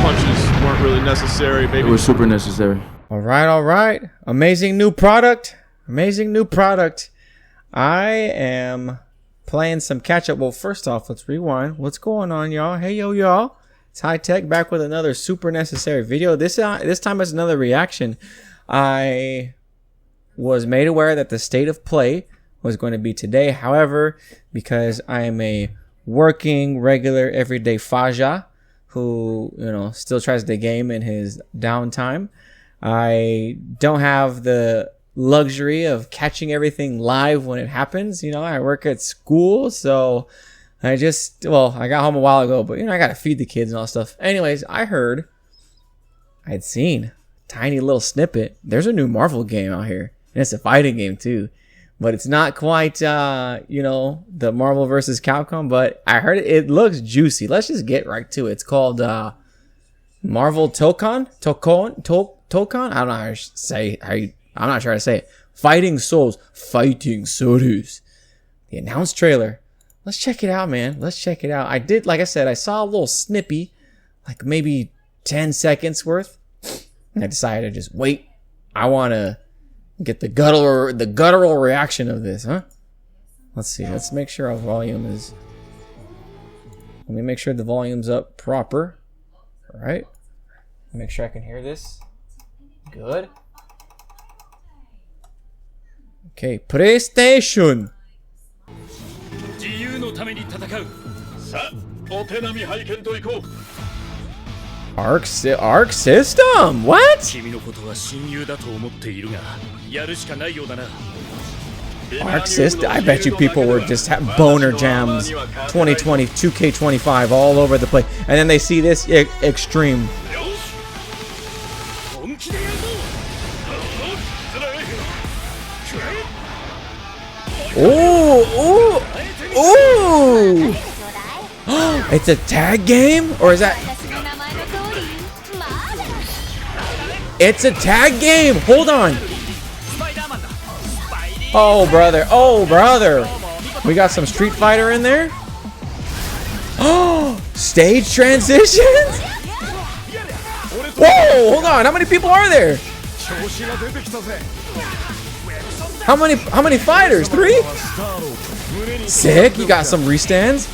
punches weren't really necessary. Maybe it was super necessary. All right. Amazing new product. I am playing some catch up. Well, first off, let's rewind. What's going on, y'all? Hey, y'all. It's High Tech back with another super necessary video. This time it's another reaction. I was made aware that the state of play was going to be today. However, because I am a working, regular, everyday Faja who, still tries to game in his downtime, I don't have the luxury of catching everything live when it happens. I work at school, so I got home a while ago, but I gotta feed the kids and all that stuff. Anyways, I'd seen a tiny little snippet. There's a new Marvel game out here, and it's a fighting game too, but it's not quite the Marvel versus Capcom, but I heard it looks juicy. Let's just get right to it. It's called Marvel Tokon. I don't know how to say. I'm not sure how to say it. Fighting Souls. The announced trailer. Let's check it out, man. Let's check it out. Like I said, I saw a little snippy, like maybe 10 seconds worth, and I decided to just wait. I want to get the guttural reaction of this, huh? Let's see. Let's make sure our volume is. Let me make sure the volume's up proper. All right. Make sure I can hear this. Good. Okay, PlayStation. Arc System? What? Arc System? I bet you people were just boner jams 2020, 2K25 all over the place. And then they see this extreme. Ooh! It's a tag game? Or is that... It's a tag game! Hold on! Oh, brother! We got some Street Fighter in there? Oh! Stage transitions? Whoa! Hold on! How many people are there? How many fighters? 3? Sick. You got some restands.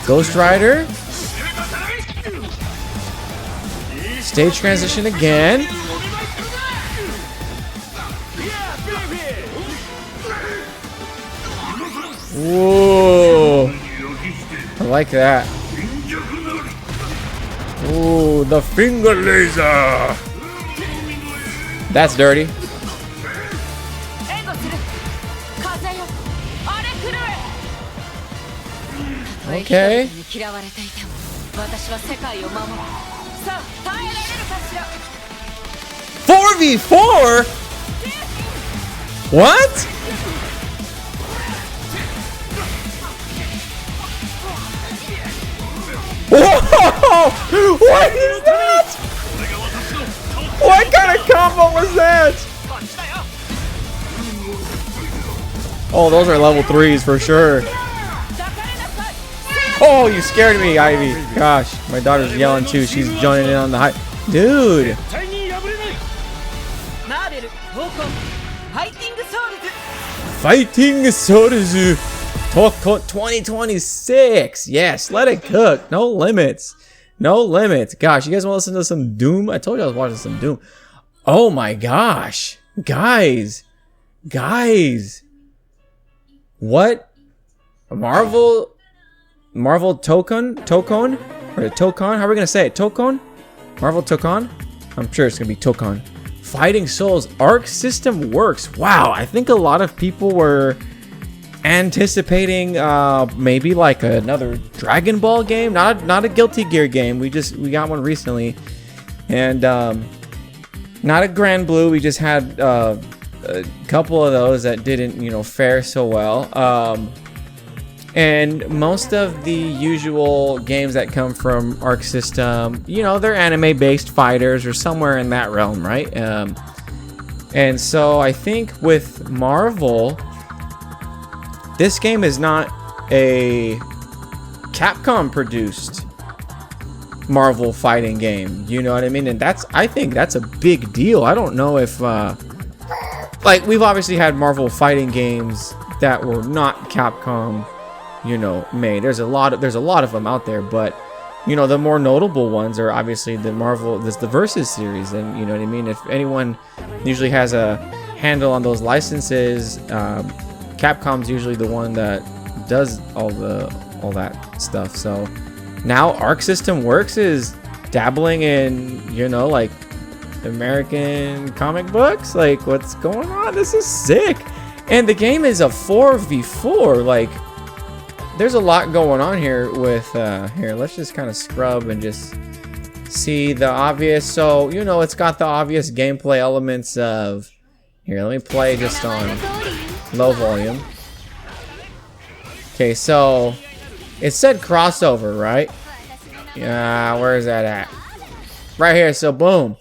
Ghost Rider. Stage transition again. Whoa. I like that. Ooh, the finger laser. That's dirty. Okay. 4v4? What? Whoa! What is that? What kind of combo was that? Oh, those are level 3s for sure. Oh, you scared me, Ivy. Gosh, my daughter's yelling too. She's joining in on the hype. Dude. Fighting Souls. Tokon 2026. Yes, let it cook. No limits. Gosh, you guys want to listen to some Doom? I told you I was watching some Doom. Oh my gosh. Guys. What? Marvel Tokon? Or Tokon? How are we going to say it? Tokon? Marvel Tokon? I'm sure it's going to be Tokon. Fighting Souls. Arc System Works. Wow, I think a lot of people were anticipating maybe like another Dragon Ball game. Not a Guilty Gear game. We got one recently. And not a Grand Blue. We just had a couple of those that didn't, fare so well. And most of the usual games that come from Arc System, they're anime-based fighters or somewhere in that realm, right? And so I think with Marvel, this game is not a Capcom produced Marvel fighting game. You know what I mean? And I think that's a big deal. I don't know if like, we've obviously had Marvel fighting games that were not Capcom, you know, made. There's a lot of them out there, but you know, the more notable ones are obviously the Versus series. And you know what I mean? If anyone usually has a handle on those licenses, Capcom's usually the one that does all that stuff. So now Arc System Works is dabbling in, you know, like American comic books. Like, what's going on? This is sick. And the game is a 4v4. Like, there's a lot going on here with here, let's just kind of scrub and just see the obvious. So, you know, it's got the obvious gameplay elements of, here, let me play just on low volume. Okay, so it said crossover, right? Yeah, where is that at? Right here. So boom,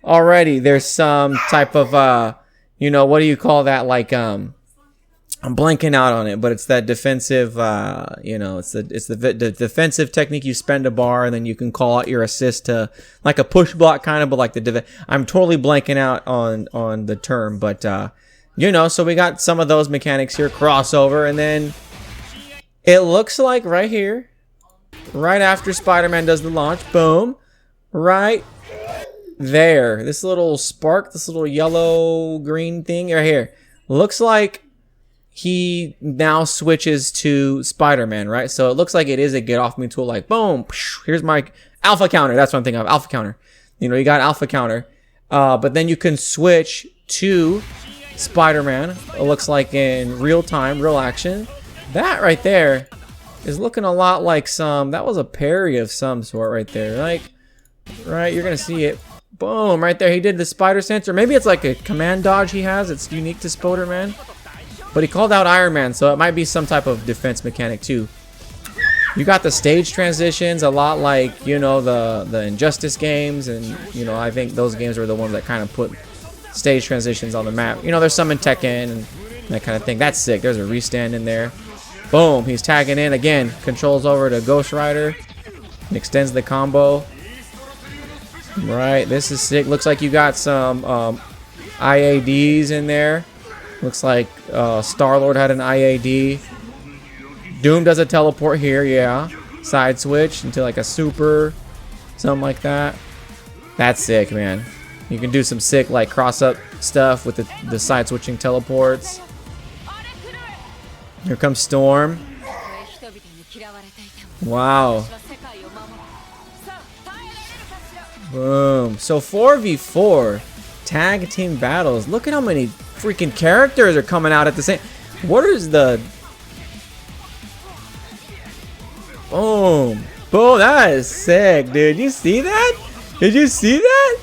already there's some type of you know, what do you call that? Like I'm blanking out on it, but it's that defensive, you know, it's the defensive technique. You spend a bar and then you can call out your assist to like a push block kind of, but like I'm totally blanking out on the term, but you know, so we got some of those mechanics here, crossover, and then it looks like right here, right after Spider-Man does the launch, boom, right there, this little spark, this little yellow green thing right here, looks like he now switches to Spider-Man, right? So it looks like it is a get off me tool, like boom, here's my alpha counter. That's what I'm thinking of, alpha counter. You know, you got alpha counter, but then you can switch to Spider-Man. It looks like in real time, real action. That right there is looking a lot like that was a parry of some sort right there. Like, right, you're gonna see it. Boom, right there. He did the spider sense, or maybe it's like a command dodge he has. It's unique to Spider-Man. But he called out Iron Man, so it might be some type of defense mechanic too. You got the stage transitions, a lot like, you know, the Injustice games, and you know, I think those games were the ones that kind of put stage transitions on the map. You know, there's some in Tekken and that kind of thing. That's sick. There's a restand in there. Boom, he's tagging in again. Controls over to Ghost Rider and extends the combo. Right, this is sick. Looks like you got some IADs in there. Looks like Star-Lord had an IAD. Doom does a teleport here, yeah. Side switch into like a super, something like that. That's sick, man. You can do some sick like cross-up stuff with the side switching teleports. Here comes Storm. Wow. Boom. So 4v4 tag team battles. Look at how many freaking characters are coming out at the same. What is the? Boom. Boom. That is sick, dude. You see that? Did you see that?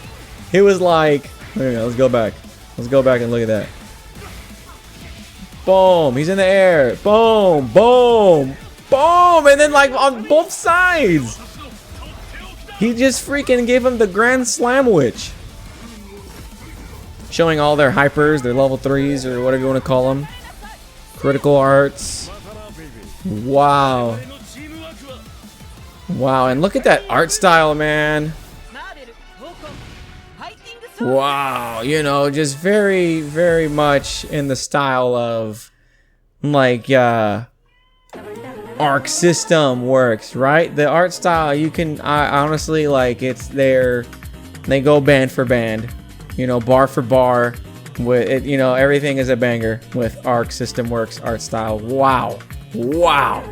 It was like. Let's go back. Let's go back and look at that. Boom. He's in the air. Boom. Boom. Boom. And then like on both sides. He just freaking gave him the Grand Slam Witch. Showing all their hypers, their level 3s, or whatever you want to call them. Critical arts. Wow. Wow, and look at that art style, man. Wow, you know, just very, very much in the style of, like, Arc System Works, right? The art style, you can, honestly, like, it's there. They go band for band, you know, bar for bar. With it, you know, everything is a banger with Arc System Works art style. Wow, wow.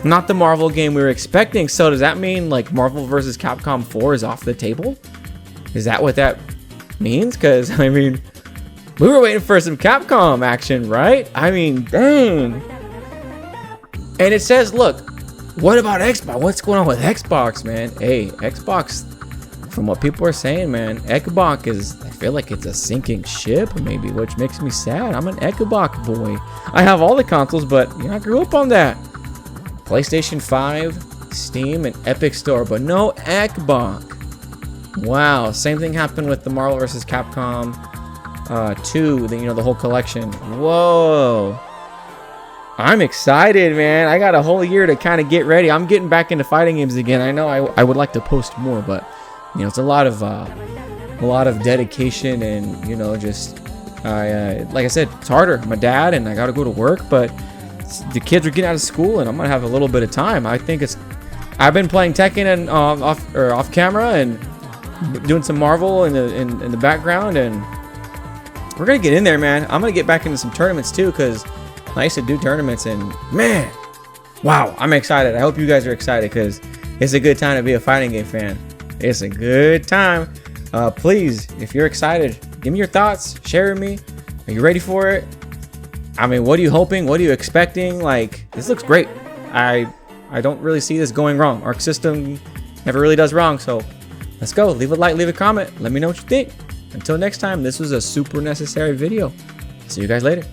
Not the Marvel game we were expecting. So does that mean like Marvel vs. Capcom 4 is off the table? Is that what that means? Because I mean, we were waiting for some Capcom action, right? I mean, dang. And it says, look, what about Xbox? What's going on with Xbox, man? Hey, Xbox, from what people are saying, man, Xbox is, I feel like it's a sinking ship, maybe, which makes me sad. I'm an Xbox boy. I have all the consoles, but you know, I grew up on that. PlayStation 5, Steam, and Epic Store, but no Xbox. Wow, same thing happened with the Marvel vs. Capcom 2, you know, the whole collection. Whoa. I'm excited, man. I got a whole year to kind of get ready. I'm getting back into fighting games again. I know I would like to post more, but you know, it's a lot of dedication, and you know, just like I said, it's harder. I'm a dad, and I got to go to work, but the kids are getting out of school, and I'm gonna have a little bit of time. I think I've been playing Tekken and off camera and doing some Marvel in the background, and we're gonna get in there, man. I'm gonna get back into some tournaments too, because I used to do tournaments, and man, wow, I'm excited. I hope you guys are excited, because it's a good time to be a fighting game fan. It's a good time. Please, if you're excited, give me your thoughts. Share with me. Are you ready for it? I mean, what are you hoping? What are you expecting? Like, this looks great. I don't really see this going wrong. Arc System never really does wrong, so let's go. Leave a like, leave a comment. Let me know what you think. Until next time, this was a super necessary video. See you guys later.